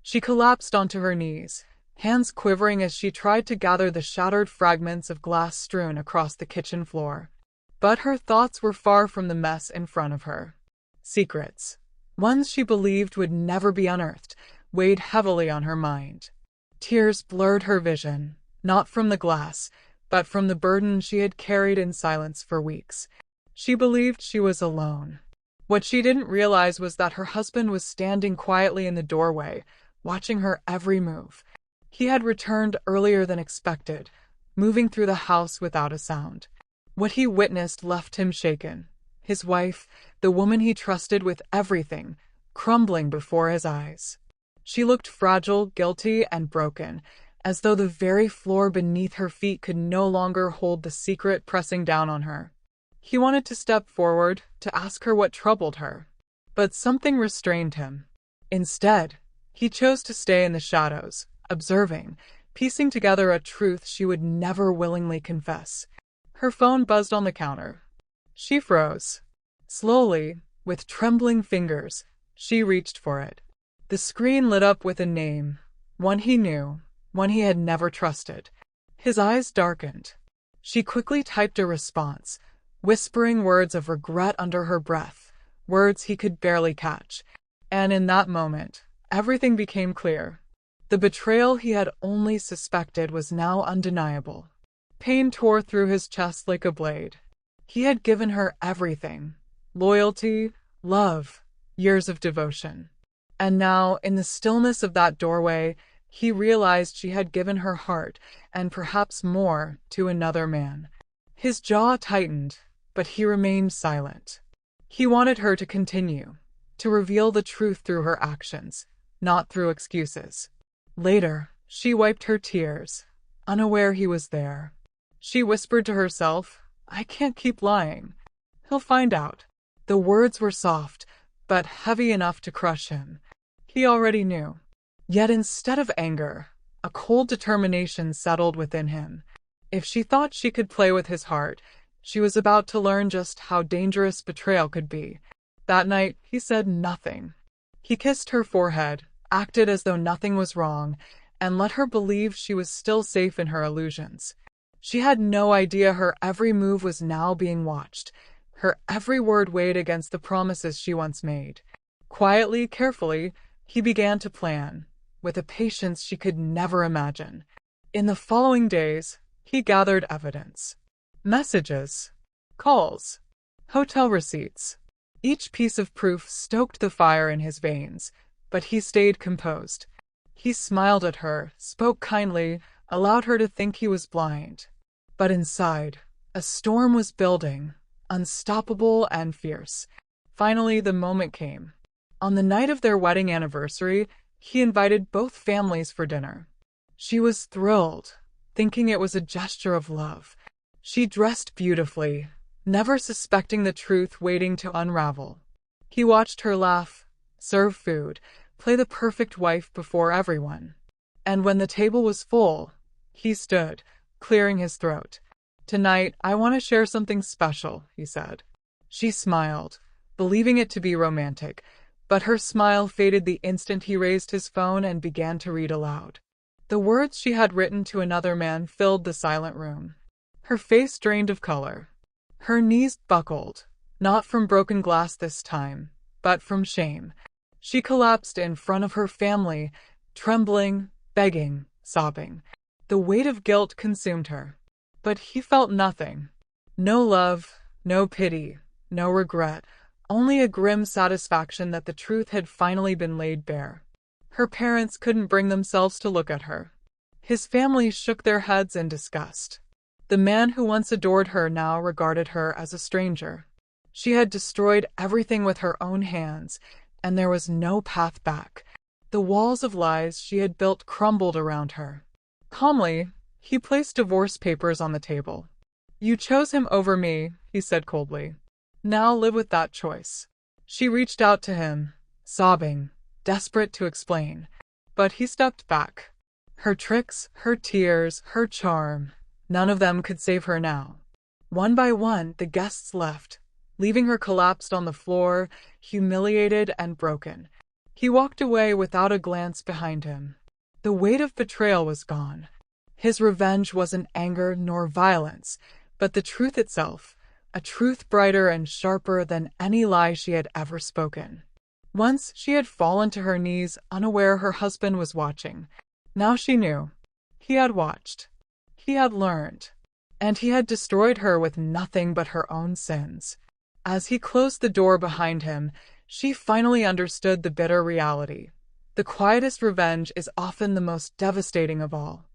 She collapsed onto her knees, hands quivering as she tried to gather the shattered fragments of glass strewn across the kitchen floor. But her thoughts were far from the mess in front of her. Secrets, ones she believed would never be unearthed, weighed heavily on her mind. Tears blurred her vision, not from the glass, but from the burden she had carried in silence for weeks. She believed she was alone. What she didn't realize was that her husband was standing quietly in the doorway, watching her every move. He had returned earlier than expected, moving through the house without a sound. What he witnessed left him shaken. His wife, the woman he trusted with everything, crumbling before his eyes. She looked fragile, guilty, and broken, as though the very floor beneath her feet could no longer hold the secret pressing down on her. He wanted to step forward, to ask her what troubled her, but something restrained him. Instead, he chose to stay in the shadows, observing, piecing together a truth she would never willingly confess. Her phone buzzed on the counter. She froze. Slowly, with trembling fingers, she reached for it. The screen lit up with a name, one he knew, one he had never trusted. His eyes darkened. She quickly typed a response, whispering words of regret under her breath, words he could barely catch. And in that moment, everything became clear. The betrayal he had only suspected was now undeniable. Pain tore through his chest like a blade. He had given her everything: loyalty, love, years of devotion. And now, in the stillness of that doorway, he realized she had given her heart, and perhaps more, to another man. His jaw tightened, but he remained silent. He wanted her to continue, to reveal the truth through her actions, not through excuses. Later, she wiped her tears, unaware he was there. She whispered to herself, "I can't keep lying. He'll find out." The words were soft, but heavy enough to crush him. He already knew. Yet instead of anger, a cold determination settled within him. If she thought she could play with his heart, she was about to learn just how dangerous betrayal could be. That night, he said nothing. He kissed her forehead, acted as though nothing was wrong, and let her believe she was still safe in her illusions. She had no idea her every move was now being watched, her every word weighed against the promises she once made. Quietly, carefully, he began to plan, with a patience she could never imagine. In the following days, he gathered evidence. Messages, calls, hotel receipts. Each piece of proof stoked the fire in his veins, but he stayed composed. He smiled at her, spoke kindly, allowed her to think he was blind. But inside, a storm was building, unstoppable and fierce. Finally, the moment came. On the night of their wedding anniversary, he invited both families for dinner. She was thrilled, thinking it was a gesture of love. She dressed beautifully, never suspecting the truth waiting to unravel. He watched her laugh, serve food, play the perfect wife before everyone. And when the table was full, he stood, clearing his throat. "Tonight, I want to share something special," he said. She smiled, believing it to be romantic, but her smile faded the instant he raised his phone and began to read aloud. The words she had written to another man filled the silent room. Her face drained of color. Her knees buckled, not from broken glass this time, but from shame. She collapsed in front of her family, trembling, begging, sobbing. The weight of guilt consumed her. But he felt nothing. No love, no pity, no regret, only a grim satisfaction that the truth had finally been laid bare. Her parents couldn't bring themselves to look at her. His family shook their heads in disgust. The man who once adored her now regarded her as a stranger. She had destroyed everything with her own hands, and there was no path back. The walls of lies she had built crumbled around her. Calmly, he placed divorce papers on the table. "You chose him over me," he said coldly. "Now live with that choice." She reached out to him, sobbing, desperate to explain. But he stepped back. Her tricks, her tears, her charm, none of them could save her now. One by one, the guests left, leaving her collapsed on the floor, humiliated and broken. He walked away without a glance behind him. The weight of betrayal was gone. His revenge wasn't anger nor violence, but the truth itself, a truth brighter and sharper than any lie she had ever spoken. Once she had fallen to her knees, unaware her husband was watching. Now she knew. He had watched. He had learned. And he had destroyed her with nothing but her own sins. As he closed the door behind him, she finally understood the bitter reality. The quietest revenge is often the most devastating of all.